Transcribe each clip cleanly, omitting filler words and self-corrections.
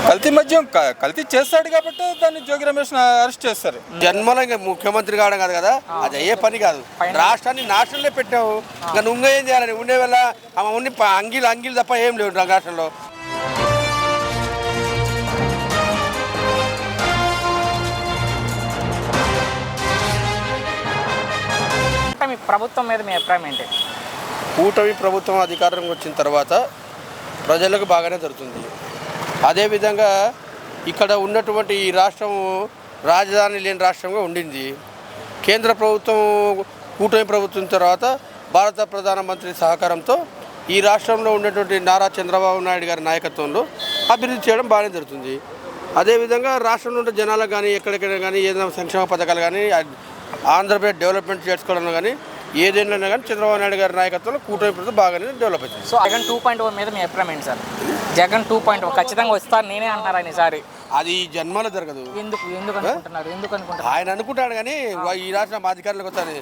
కల్తీ మద్యం కల్తీ చేస్తాడు కాబట్టి దాన్ని జోగి రమేష్ అరెస్ట్ చేస్తారు. జన్మలో ఇంకా ముఖ్యమంత్రి కావడం కాదు కదా, అది అయ్యే పని కాదు. రాష్ట్రాన్ని నాశనంలో పెట్టావు, ఇంకా నువ్వు ఏం చేయాలని ఉండే వల్ల ఉండి అంగీలు తప్ప ఏం లేవు రాష్ట్రంలో. మీ ప్రభుత్వం మీద మీ అభిప్రాయం ఏంటి? కూటమి ప్రభుత్వం అధికారంలోకి వచ్చిన తర్వాత ప్రజలకు బాగానే జరుగుతుంది. అదేవిధంగా ఇక్కడ ఉన్నటువంటి ఈ రాష్ట్రం రాజధాని లేని రాష్ట్రంగా ఉండింది. కేంద్ర ప్రభుత్వం కూటమి ప్రభుత్వం తర్వాత భారత ప్రధానమంత్రి సహకారంతో ఈ రాష్ట్రంలో ఉన్నటువంటి నారా చంద్రబాబు నాయుడు గారి నాయకత్వంలో అభివృద్ధి చేయడం బాగానే జరుగుతుంది. అదేవిధంగా రాష్ట్రంలో ఉన్న జనాలకు కానీ ఎక్కడెక్కడ కానీ ఏదైనా సంక్షేమ పథకాలు కానీ ఆంధ్రప్రదేశ్ డెవలప్మెంట్ చేసుకోవడం కానీ ఏదైనా కానీ చంద్రబాబు నాయుడు గారి నాయకత్వంలో కూటమి ప్రభుత్వం బాగానే డెవలప్ అవుతుంది. సో జగన్ 2.0 మీద మీ అభిప్రాయం ఏంటి సార్? జగన్ 2.0 ఖచ్చితంగా వస్తారు నేనే అంటున్నారు ఆయన ఈసారి. అది జన్మలో జరగదు. ఎందుకు అనుకుంటున్నారు? ఆయన అనుకుంటాడు కానీ ఈ రాష్ట్రం అధికారులకు వస్తుంది.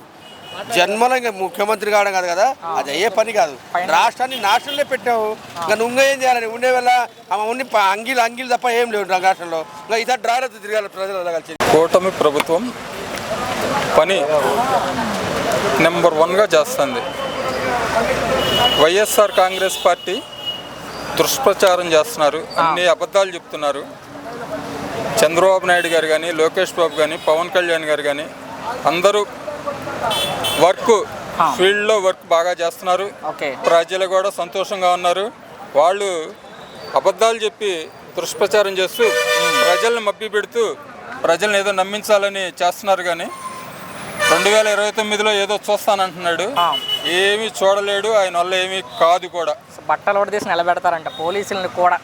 జన్మలో ఇంకా ముఖ్యమంత్రి కావడం కాదు కదా, అది అయ్యే పని కాదు. రాష్ట్రాన్ని నాశనంలో పెట్టావు, ఇంకా నువ్వు ఏం చేయాలని ఉండే వల్ల ఉండి అంగీలు తప్ప ఏం లేవు రాష్ట్రంలో. ఇంకా ఇతర డ్రైవర్తో తిరగాలి ప్రజలు కలిసి. కూటమి ప్రభుత్వం పని నెంబర్ 1గా చేస్తుంది. వైఎస్ఆర్ కాంగ్రెస్ పార్టీ దుష్ప్రచారం చేస్తున్నారు, అన్ని అబద్ధాలు చెప్తున్నారు. చంద్రబాబు నాయుడు గారు కానీ, లోకేష్ బాబు కానీ, పవన్ కళ్యాణ్ గారు కానీ అందరూ ఫీల్డ్లో వర్క్ బాగా చేస్తున్నారు. ప్రజలు కూడా సంతోషంగా ఉన్నారు. వాళ్ళు అబద్ధాలు చెప్పి దుష్ప్రచారం చేస్తూ ప్రజల్ని మభ్య పెడుతూ ప్రజల్ని ఏదో నమ్మించాలని చేస్తున్నారు. కానీ 2029లో ఏదో చూస్తానంటున్నాడు, ఏమీ చూడలేడు. ఆయన వల్ల ఏమీ కాదు కూడా. బట్టలు కూడా తీసి నిలబెడతారంట పోలీసులను కూడా.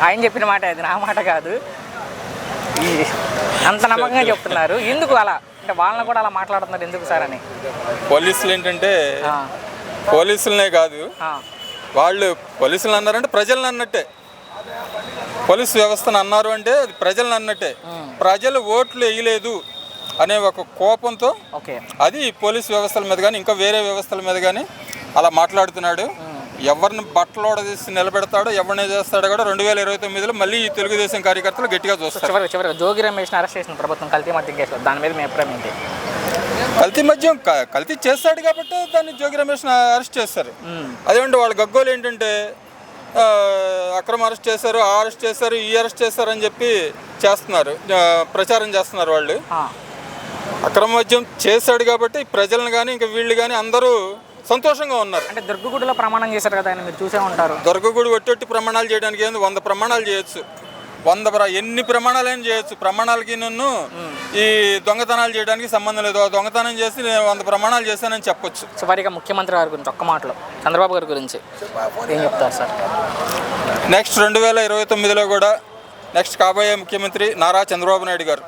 ఆయన చెప్పిన మాట అది, నా మాట కాదు. అంత నమ్మకంగా చెప్తున్నారు. ఎందుకు అలా అంటే వాళ్ళని కూడా అలా మాట్లాడుతున్నారు ఎందుకు సార్ అని? పోలీసులు ఏంటంటే పోలీసులనే కాదు, వాళ్ళు పోలీసులు అన్నారంటే ప్రజలను అన్నట్టే. పోలీసు వ్యవస్థను అన్నారు అంటే అది ప్రజలను అన్నట్టే. ప్రజలు ఓట్లు వేయలేదు అనే ఒక కోపంతో అది పోలీస్ వ్యవస్థల మీద కానీ ఇంకా వేరే వ్యవస్థల మీద కానీ అలా మాట్లాడుతున్నాడు. ఎవరిని బట్టలోడ తీసి నిలబెడతాడో ఎవరిని చేస్తాడో కూడా 2029లో మళ్ళీ ఈ తెలుగుదేశం కార్యకర్తలు గట్టిగా చూస్తారు. చివరిగా జోగి రమేష్ అరెస్ట్ చేసిన ప్రభుత్వం కల్తీ మద్యం కేసులో దాని మీద మీ అభిప్రాయం ఏంటి? కల్తీ మద్యం కల్తీ చేస్తాడు కాబట్టి దాన్ని జోగి రమేష్ అరెస్ట్ చేస్తారు. అదేంటి వాళ్ళ గగ్గోలు ఏంటంటే అక్రమ అరెస్ట్ చేశారు, ఆ అరెస్ట్ చేశారు, ఈ అరెస్ట్ చేశారు అని చెప్పి చేస్తున్నారు, ప్రచారం చేస్తున్నారు. వాళ్ళు అక్రమ మద్యం చేశాడు కాబట్టి ప్రజలను కానీ ఇంకా వీళ్ళు కానీ అందరూ సంతోషంగా ఉన్నారు. అంటే దుర్గగుడిలో ప్రమాణం చేశారు కదా ఆయన, మీరు చూసే ఉంటారు. దుర్గగుడి ఒట్టి ప్రమాణాలు చేయడానికి ఏంది 100 ప్రమాణాలు చేయొచ్చు. 100 ఎన్ని ప్రమాణాలు చేయొచ్చు. ప్రమాణాలకి నన్ను ఈ దొంగతనాలు చేయడానికి సంబంధం లేదు. దొంగతనం చేసి నేను 100 ప్రమాణాలు చేశానని చెప్పొచ్చు. చివరిగా ముఖ్యమంత్రి గారి గురించి ఒక్క మాటలో చంద్రబాబు గారి గురించి ఏం చెప్తారు సార్? నెక్స్ట్ 2029లో కూడా నెక్స్ట్ కాబోయే ముఖ్యమంత్రి నారా చంద్రబాబు నాయుడు గారు.